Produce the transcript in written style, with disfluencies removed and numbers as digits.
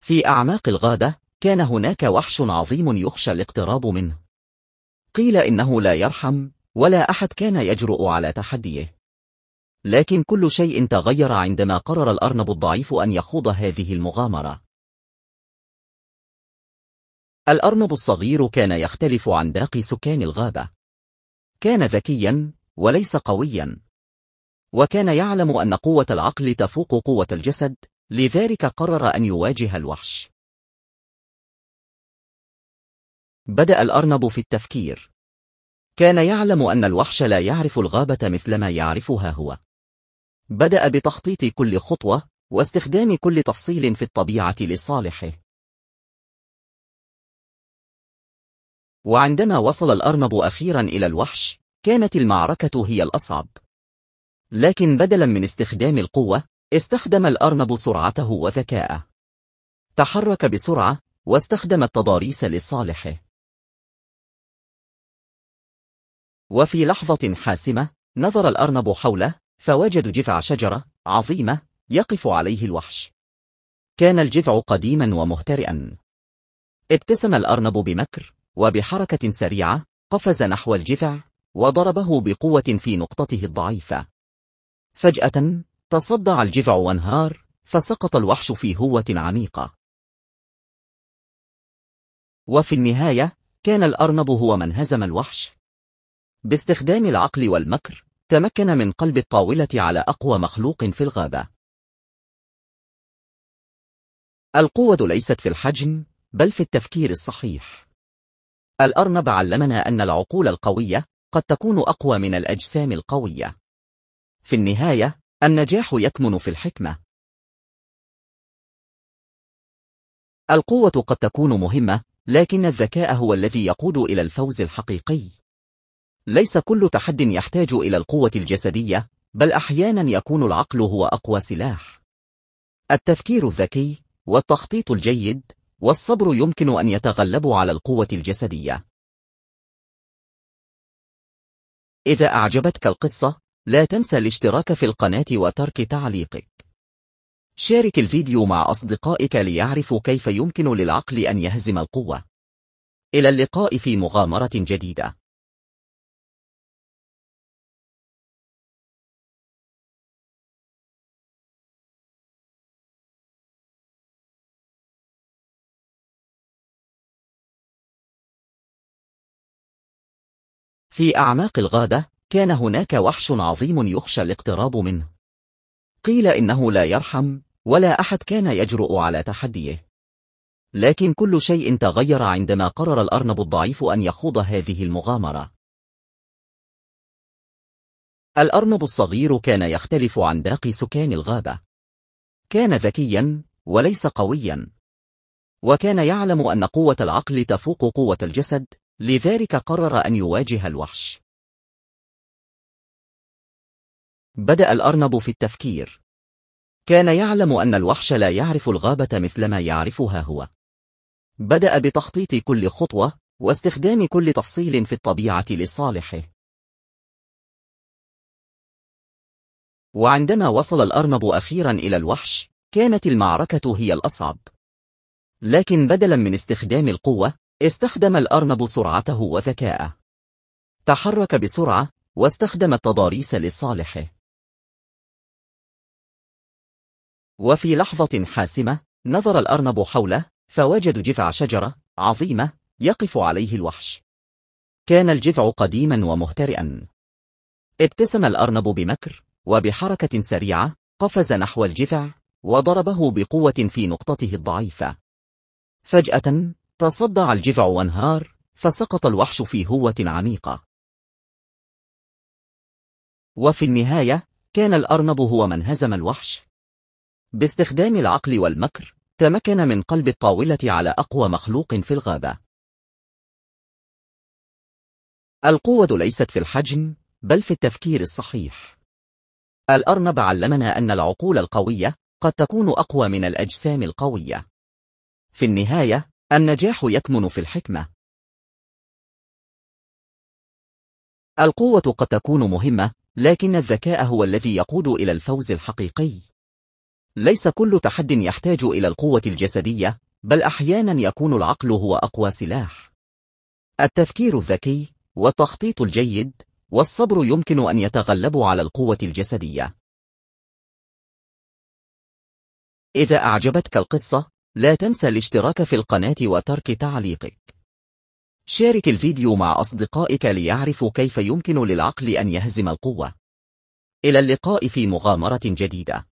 في أعماق الغابة كان هناك وحش عظيم يخشى الاقتراب منه. قيل إنه لا يرحم، ولا أحد كان يجرؤ على تحديه. لكن كل شيء تغير عندما قرر الأرنب الضعيف أن يخوض هذه المغامرة. الأرنب الصغير كان يختلف عن باقي سكان الغابة. كان ذكيا وليس قويا، وكان يعلم أن قوة العقل تفوق قوة الجسد، لذلك قرر أن يواجه الوحش. بدأ الأرنب في التفكير. كان يعلم أن الوحش لا يعرف الغابة مثلما يعرفها هو. بدأ بتخطيط كل خطوة واستخدام كل تفصيل في الطبيعة لصالحه. وعندما وصل الأرنب أخيرا إلى الوحش، كانت المعركة هي الأصعب. لكن بدلا من استخدام القوة، استخدم الأرنب سرعته وذكاءه. تحرك بسرعة واستخدم التضاريس لصالحه. وفي لحظة حاسمة نظر الأرنب حوله، فوجد جذع شجرة عظيمة يقف عليه الوحش. كان الجذع قديما ومهترئا. ابتسم الأرنب بمكر، وبحركة سريعة قفز نحو الجذع وضربه بقوة في نقطته الضعيفة. فجأة تصدع الجذع وانهار، فسقط الوحش في هوة عميقة. وفي النهاية كان الأرنب هو من هزم الوحش. باستخدام العقل والمكر تمكن من قلب الطاولة على أقوى مخلوق في الغابة. القوة ليست في الحجم، بل في التفكير الصحيح. الأرنب علمنا أن العقول القوية قد تكون أقوى من الأجسام القوية. في النهاية، النجاح يكمن في الحكمة. القوة قد تكون مهمة، لكن الذكاء هو الذي يقود إلى الفوز الحقيقي. ليس كل تحد يحتاج إلى القوة الجسدية، بل أحيانا يكون العقل هو أقوى سلاح. التفكير الذكي، والتخطيط الجيد، والصبر يمكن أن يتغلبوا على القوة الجسدية. إذا أعجبتك القصة، لا تنسى الاشتراك في القناة وترك تعليقك. شارك الفيديو مع أصدقائك ليعرفوا كيف يمكن للعقل أن يهزم القوة. إلى اللقاء في مغامرة جديدة. في أعماق الغابة كان هناك وحش عظيم يخشى الاقتراب منه. قيل إنه لا يرحم، ولا أحد كان يجرؤ على تحديه. لكن كل شيء تغير عندما قرر الأرنب الضعيف أن يخوض هذه المغامرة. الأرنب الصغير كان يختلف عن باقي سكان الغابة. كان ذكيا وليس قويا، وكان يعلم أن قوة العقل تفوق قوة الجسد، لذلك قرر أن يواجه الوحش. بدأ الأرنب في التفكير. كان يعلم أن الوحش لا يعرف الغابة مثلما يعرفها هو. بدأ بتخطيط كل خطوة واستخدام كل تفصيل في الطبيعة لصالحه. وعندما وصل الأرنب أخيرا إلى الوحش، كانت المعركة هي الأصعب. لكن بدلا من استخدام القوة، استخدم الأرنب سرعته وذكاءه. تحرك بسرعة واستخدم التضاريس لصالحه. وفي لحظة حاسمة نظر الأرنب حوله، فوجد جذع شجرة عظيمة يقف عليه الوحش. كان الجذع قديما ومهترئا. ابتسم الأرنب بمكر، وبحركة سريعة قفز نحو الجذع وضربه بقوة في نقطته الضعيفة. فجأة تصدع الجذع وانهار، فسقط الوحش في هوة عميقة. وفي النهاية كان الأرنب هو من هزم الوحش. باستخدام العقل والمكر تمكن من قلب الطاولة على أقوى مخلوق في الغابة. القوة ليست في الحجم، بل في التفكير الصحيح. الأرنب علمنا أن العقول القوية قد تكون أقوى من الأجسام القوية. في النهاية، النجاح يكمن في الحكمة. القوة قد تكون مهمة، لكن الذكاء هو الذي يقود إلى الفوز الحقيقي. ليس كل تحد يحتاج إلى القوة الجسدية، بل أحيانا يكون العقل هو أقوى سلاح. التفكير الذكي، والتخطيط الجيد، والصبر يمكن أن يتغلبوا على القوة الجسدية. إذا أعجبتك القصة، لا تنسى الاشتراك في القناة وترك تعليقك. شارك الفيديو مع أصدقائك ليعرفوا كيف يمكن للعقل أن يهزم القوة. إلى اللقاء في مغامرة جديدة.